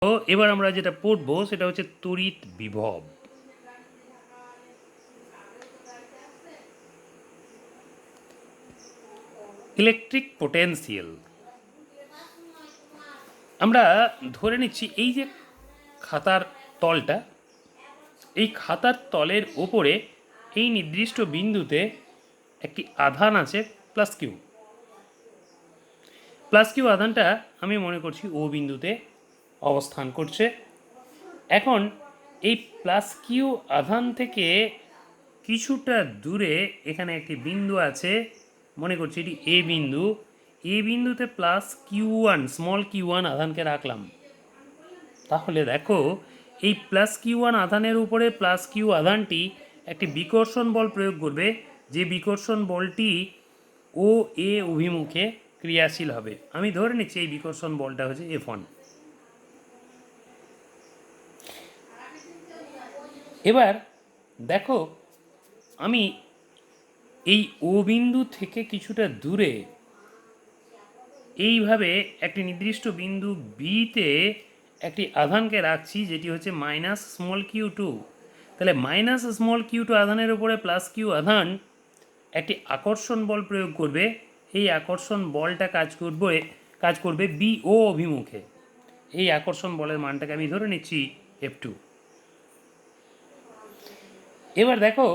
তো এবার আমরা যেটা পড়বো সেটা হচ্ছে তড়িৎ বিভব। Electric potential. আমরা ধরে নিচ্ছি এই যে খাতার তলটা, এই খাতার তলের ওপরে এই নির্দিষ্ট বিন্দুতে একটি আধান আছে প্লাস কিউ। প্লাস কিউ আধানটা আমি মনে করছি ও বিন্দুতে অবস্থান করছে। এখন এই প্লাস কিউ আধান থেকে কিছুটা দূরে এখানে একটি বিন্দু আছে, মনে করছি এটি এ বিন্দু। এ বিন্দুতে plus Q one, small Q one আধানকে রাখলাম। তাহলে দেখো এই প্লাস কিউ ওয়ান আধানের উপরে প্লাস কিউ আধানটি একটি বিকর্ষণ বল প্রয়োগ করবে, যে বিকর্ষণ বলটি ও এ অভিমুখে ক্রিয়াশীল হবে। আমি ধরে নিচ্ছি এই বিকর্ষণ বলটা হচ্ছে F1। এবার দেখো আমি এই ও বিন্দু থেকে কিছুটা দূরে এইভাবে একটি নির্দিষ্ট বিন্দু বিতে একটি আধানকে রাখছি, যেটি হচ্ছে মাইনাস স্মল কিউ টু। তাহলে মাইনাস স্মল কিউ টু আধানের উপরে প্লাস কিউ আধান একটি আকর্ষণ বল প্রয়োগ করবে। এই আকর্ষণ বলটা কাজ করবে বি ও অভিমুখে। এই আকর্ষণ বলের মানটাকে আমি ধরে নিচ্ছি F2। এবার দেখো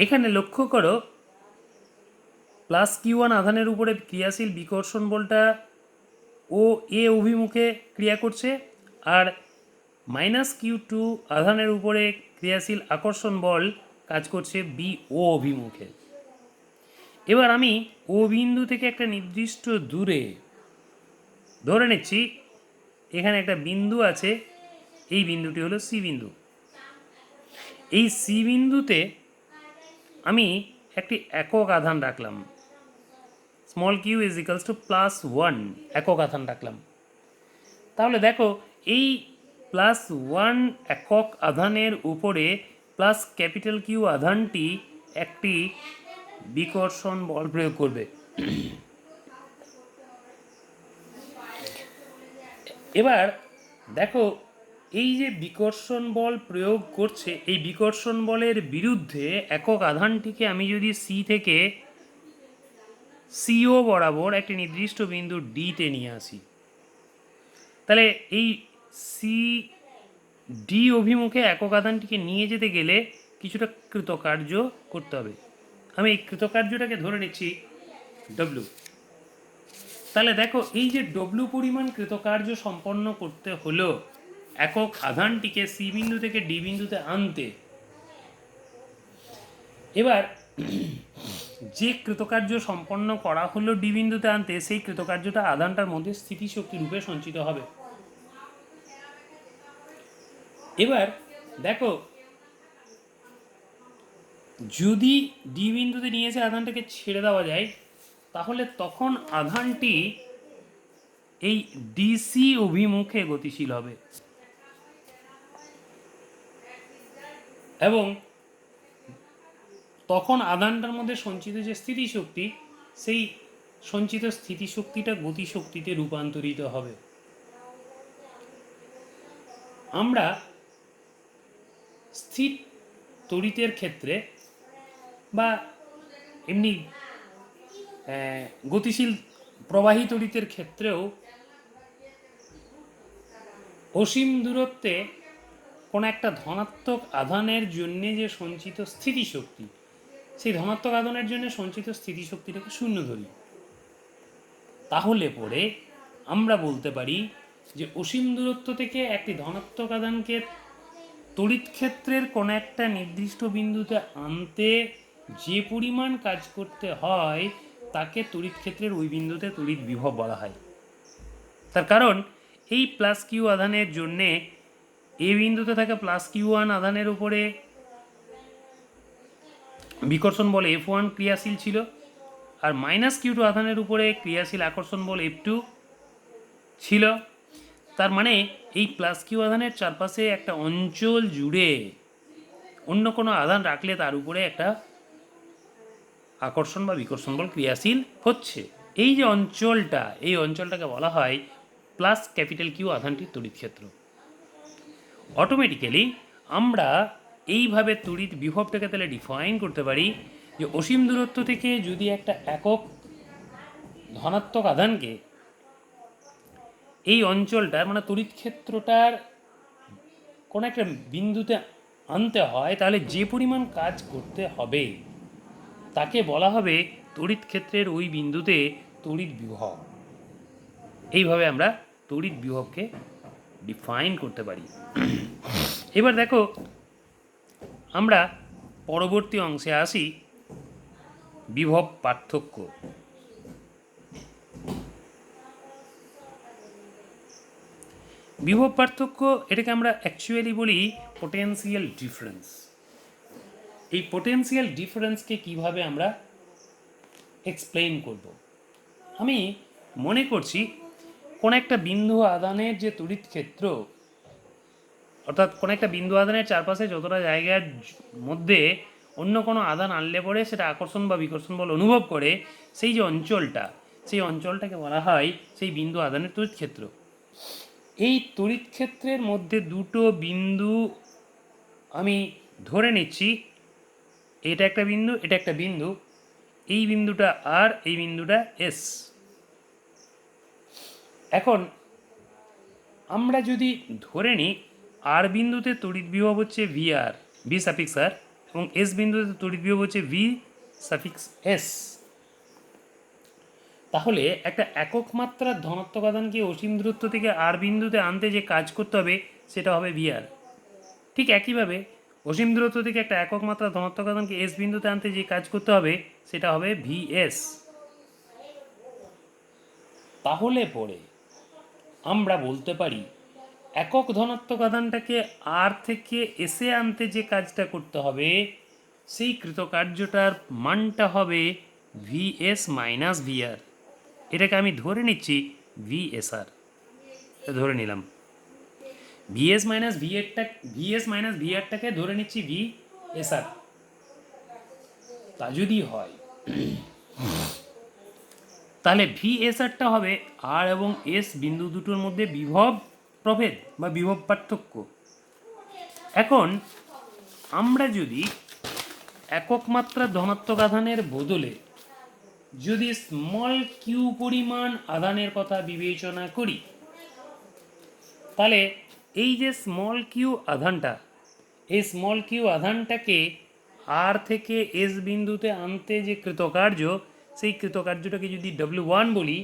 এখানে লক্ষ্য করো প্লাস কিউ ওয়ান আধানের উপরে ক্রিয়াশীল বিকর্ষণ বলটা ও এ অভিমুখে ক্রিয়া করছে, আর মাইনাস কিউ টু আধানের উপরে ক্রিয়াশীল আকর্ষণ বল কাজ করছে বি ও অভিমুখে। এবার আমি ও বিন্দু থেকে একটা নির্দিষ্ট দূরে ধরে নিচ্ছি এখানে একটা বিন্দু আছে, এই বিন্দুটি হলো সি বিন্দু। এই সি বিন্দুতে আমি একটি একক আধান রাখলাম, small q is equals to plus one, একক আধান রাখলাম। তাহলে দেখো এই প্লাস ওয়ান একক আধানের উপরে প্লাস ক্যাপিটাল কিউ আধানটি একটি বিকর্ষণ বল প্রয়োগ করবে। এবার দেখো এই যে বিকর্ষণ বল প্রয়োগ করছে, এই বিকর্ষণ বলের বিরুদ্ধে একক আধানটিকে আমি যদি সি থেকে সিও বরাবর একটি নির্দিষ্ট বিন্দু ডিতে নিয়ে আসি, তাহলে এই সি ডি অভিমুখে একক আধানটিকে নিয়ে যেতে গেলে কিছুটা কৃতকার্য করতে হবে। আমি এই কৃতকার্যটাকে ধরে নিচ্ছি ডব্লু। তাহলে দেখো এই যে ডব্লু পরিমাণ কৃতকার্য সম্পন্ন করতে হলো একক আধানটিকে সি বিন্দু থেকে ডি বিন্দুতে আনতে, এবার যে কৃতকার্য সম্পন্ন করা হলো ডি বিন্দুতে আনতে, সেই কৃতকার্যটা আধানটার মধ্যে স্থিতিশক্তি রূপে সঞ্চিত হবে। এবার দেখো যদি ডি বিন্দুতে নিয়ে এসে আধানটাকে ছেড়ে দেওয়া যায়, তাহলে তখন আধানটি এই ডিসি অভিমুখে গতিশীল হবে এবং তখন আধানটার মধ্যে সঞ্চিত যে স্থিতিশক্তি, সেই সঞ্চিত স্থিতিশক্তিটা গতিশক্তিতে রূপান্তরিত হবে। আমরা স্থির তড়িতের ক্ষেত্রে বা এমনি গতিশীল প্রবাহী তড়িতের ক্ষেত্রেও অসীম দূরত্বে কোনো একটা ধনাত্মক আধানের জন্য যে সঞ্চিত স্থিতিশক্তি, সেই ধনাত্মক আধানের জন্য সঞ্চিত স্থিতিশক্তিটাকে শূন্য ধরি। তাহলে পরে আমরা বলতে পারি যে অসীম দূরত্ব থেকে একটি ধনাত্মক আধানকে তড়িৎ ক্ষেত্রের কোনো একটা নির্দিষ্ট বিন্দুতে আনতে যে পরিমাণ কাজ করতে হয় তাকে তড়িৎ ক্ষেত্রের ওই বিন্দুতে তড়িৎ বিভব বলা হয়। তার কারণ এই প্লাস কিউ আধানের জন্যে এ বিন্দুতে থাকা প্লাস কিউ ওয়ান আধানের উপরে বিকর্ষণ বল F1 ক্রিয়াশীল ছিল, আর মাইনাস কিউ টু আধানের উপরে ক্রিয়াশীল আকর্ষণ বল F2 ছিল। তার মানে এই প্লাস কিউ আধানের চারপাশে একটা অঞ্চল জুড়ে অন্য কোনো আধান রাখলে তার উপরে একটা আকর্ষণ বা বিকর্ষণ বল ক্রিয়াশীল হচ্ছে। এই যে অঞ্চলটা, এই অঞ্চলটাকে বলা হয় প্লাস ক্যাপিটাল কিউ আধানটির তড়িৎ ক্ষেত্র। অটোমেটিক্যালি আমরা এইভাবে তড়িৎ বিভবটাকে তাহলে ডিফাইন করতে পারি যে অসীম দূরত্ব থেকে যদি একটা একক ধনাত্মক আধানকে এই অঞ্চলটার মানে তড়িৎ ক্ষেত্রটার কোনো একটা বিন্দুতে আনতে হয়, তাহলে যে পরিমাণ কাজ করতে হবে তাকে বলা হবে তড়িৎ ক্ষেত্রের ওই বিন্দুতে তড়িৎ বিভব। এইভাবে আমরা তড়িৎ বিভবকে ডিফাইন করতে পারি। এবার দেখো আমরা পরবর্তী অংশে আসি, বিভব পার্থক্য। বিভব পার্থক্য এটাকে আমরা অ্যাকচুয়ালি বলি পোটেনশিয়াল ডিফারেন্স। এই পোটেনশিয়াল ডিফারেন্সকে কিভাবে আমরা এক্সপ্লেইন করব? আমি মনে করছি কোন একটা বিন্দু আধানের যে তড়িৎ ক্ষেত্র, অর্থাৎ কোন একটা বিন্দু আধানের চারপাশে যতটা জায়গার মধ্যে অন্য কোনো আধান আনলে পরে সেটা আকর্ষণ বা বিকর্ষণ বল অনুভব করে, সেই যে অঞ্চলটা, সেই অঞ্চলটাকে বলা হয় সেই বিন্দু আধানের তড়িৎ ক্ষেত্র। এই তড়িৎ ক্ষেত্রের মধ্যে দুটো বিন্দু আমি ধরে নিচ্ছি, এটা একটা বিন্দু, এটা একটা বিন্দু, এই বিন্দুটা আর এই বিন্দুটা এস। এখন আমরা যদি ধরে নিই আর বিন্দুতে তড়িৎ বিভব হচ্ছে ভি আর, ভি সাফিক্স আর, এবং এস বিন্দুতে তড়িৎ বিভব হচ্ছে ভি সাফিক্স এস, তাহলে একটা একক মাত্রার ধনাত্মক আধানকে অসীম দূরত্ব থেকে আর বিন্দুতে আনতে যে কাজ করতে হবে সেটা হবে ভি আর। ঠিক একইভাবে অসীম দূরত্ব থেকে একটা একক মাত্রা ধনাত্মক আধানকে এস বিন্দুতে আনতে যে কাজ করতে হবে সেটা হবে ভি এস। তাহলে পরে আমরা বলতে পারি একক ধনাত্মক আধানটাকে আর থেকে এসে আনতে যে কাজটা করতে হবে সেই কৃতকার্যটার মানটা হবে ভি এস মাইনাস ভি আর। এটাকে আমি ধরে নিচ্ছি ভি এস আর, ধরে নিলাম ভিএস মাইনাস ভি আরটাকে ধরে নিচ্ছি ভি এস আর। তা যদি হয় তাহলে ভি এস আরটা হবে আর এবং এস বিন্দু দুটোর মধ্যে বিভব প্রভেদ বা বিভব পার্থক্য। এখন আমরা যদি একক মাত্রা ধনাত্মক আধানের বদলে যদি স্মল কিউ পরিমাণ আধানের কথা বিবেচনা করি, তাহলে এই যে স্মল কিউ আধানটা, এই স্মল কিউ আধানটাকে আর থেকে এস বিন্দুতে আনতে যে কৃতকার্য, সেই কৃতকার্যটাকে যদি W1 বলি,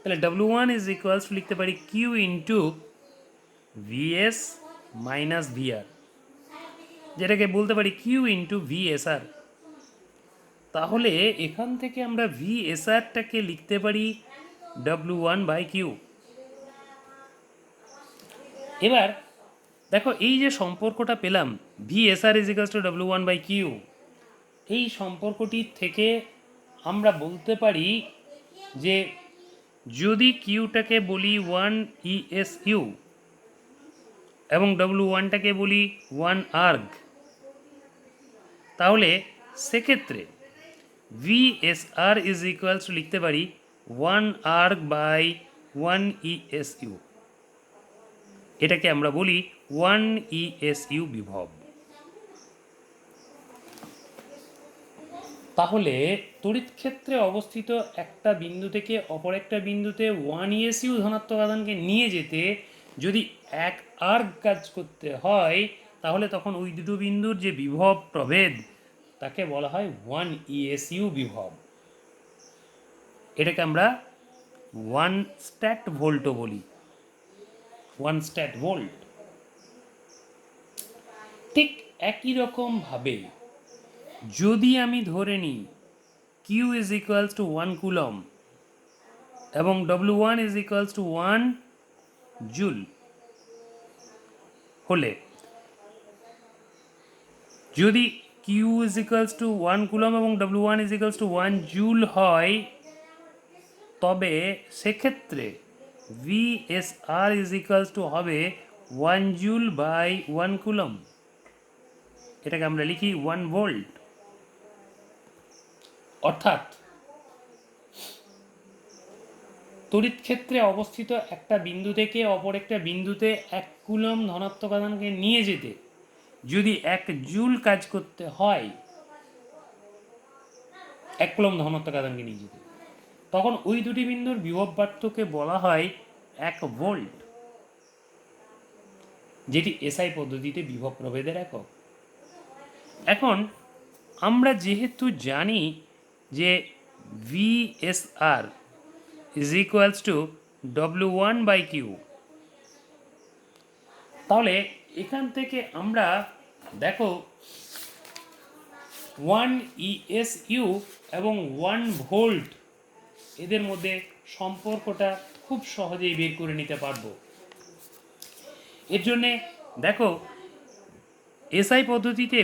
তাহলে W1 ইজ ইকুয়ালস টু লিখতে পারি q into VS minus VR, যেটাকে বলতে পারি কিউ ইন্টু ভিএসআর। তাহলে এখান থেকে আমরা ভিএসআরটাকে লিখতে পারি W1 বাই কিউ। এবার দেখো এই যে সম্পর্কটা পেলাম VSR is equals to W1 by q, এই সম্পর্কটির থেকে আমরা বলতে পারি যে যদি কিউটাকে বলি 1 ESU এবং W1টাকে বলি 1 আর্গ, তাহলে সেক্ষেত্রে VSR ইজ ইকুয়ালস টু লিখতে পারি 1 আর্গ বাই 1 ESU। এটাকে আমরা বলি 1 ESU বিভব। তাহলে তড়িৎ ক্ষেত্রে অবস্থিত একটা বিন্দু থেকে অপর একটা বিন্দুতে 1 ESU ধনাত্মক আধানকে নিয়ে যেতে যদি 1 আর্গ কাজ করতে হয়, তাহলে তখন ওই দুটো বিন্দুর যে বিভব প্রভেদ তাকে বলা হয় 1 ESU বিভব। এটাকে আমরা 1 স্ট্যাট ভোল্টও বলি, 1 স্ট্যাট ভোল্ট। ঠিক একই রকম ভাবে যদি আমি ধরে নিই Q is equals two 1 coulomb এবং W1 is equals two 1 joule হলে, যদি Q is equals two 1 coulomb এবং W1 is equals two 1 joule হয়, তবে সেক্ষেত্রে VSR ইজ ইকুয়ালস টু হবে 1 জুল বাই 1 কুলম। এটাকে আমরা লিখি 1 ভোল্ট। অর্থাৎ তড়িৎ ক্ষেত্রে অবস্থিত একটা বিন্দু থেকে অপর একটা বিন্দুতে 1 কুলম্ব ধনাত্মক আধানকে নিয়ে যেতে যদি 1 জুল কাজ করতে হয়, 1 কুলম্ব ধনাত্মক আধানকে নিয়ে যেতে, তখন ওই দুটি বিন্দুর বিভব পার্থক্যকে বলা হয় 1 ভোল্ট, যেটি এসআই পদ্ধতিতে বিভব প্রভেদের একক। এখন আমরা যেহেতু জানি যে VSR is equals to W1/Q, তাহলে এখান থেকে আমরা দেখো 1 ESU এবং 1 ভোল্ট এদের মধ্যে সম্পর্কটা খুব সহজেই বের করে নিতে পারবো। এর জন্যে দেখো এসআই পদ্ধতিতে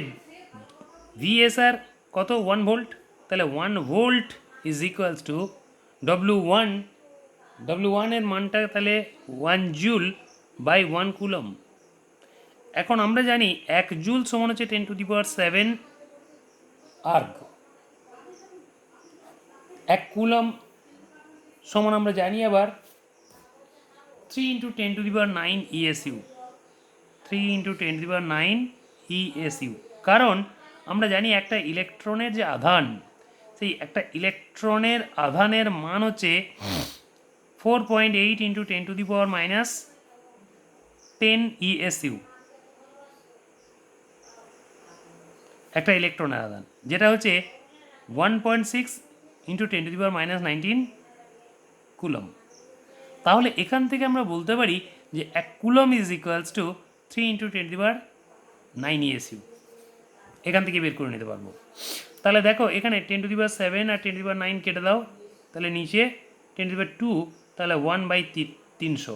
VSR কত, 1 ভোল্ট, তাহলে 1 volt is equals to W1 এর মানটা তাহলে 1 জুল বাই 1 কুলম। এখন আমরা জানি 1 জুল সমান হচ্ছে 10⁷ আর্গ, 1 কুলম সমান আমরা জানি আবার 3 × 10⁹ ESU, 3 × 10⁹ ESU, কারণ আমরা জানি একটা ইলেকট্রনের যে আধান, সেই একটা ইলেকট্রনের আধানের মান হচ্ছে 4.8 × 10⁻10 ESU, একটা ইলেকট্রনের আধান, যেটা হচ্ছে 1.6 × 10⁻19 কুলম। তাহলে এখান থেকে আমরা বলতে পারি যে 1 coulomb is equals two 3 × 10⁹ ESU, এখান থেকে বের করে নিতে পারবো। তাহলে দেখো এখানে 10⁷ আর 10⁹ কেটে দাও, তাহলে নিচে 10⁻², তাহলে 1/300।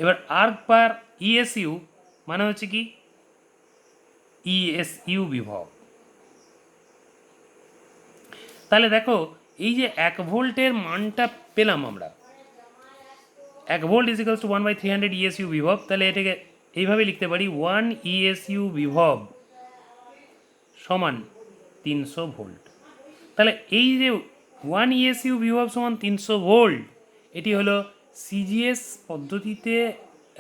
এবার আর্গ পার ESU মানে হচ্ছে কি ESU বিভব। তাহলে দেখো এই যে 1 ভোল্টের মানটা পেলাম আমরা, 1 volt is equals two 1/300 ESU বিভব, তাহলে এটাকে এইভাবে লিখতে পারি 1 ESU বিভব সমান 300 ভোল্ট। তাহলে এই যে 1 ESU বিভব সমান 300 ভোল্ট, এটি হলো CGS পদ্ধতিতে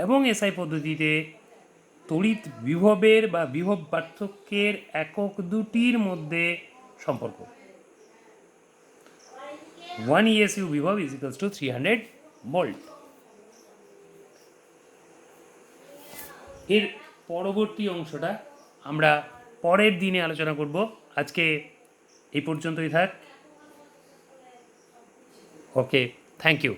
এবং SI পদ্ধতিতে তড়িৎ বিভবের বা বিভব পার্থক্যের একক দুটির মধ্যে সম্পর্ক। 1 ESU বিভব ইজ ইকুয়ালস টু 300 ভোল্ট। এর পরবর্তী অংশটা আমরা পরের দিনে আলোচনা করব। আজকে এই পর্যন্তই থাক। ওকে, থ্যাংক ইউ।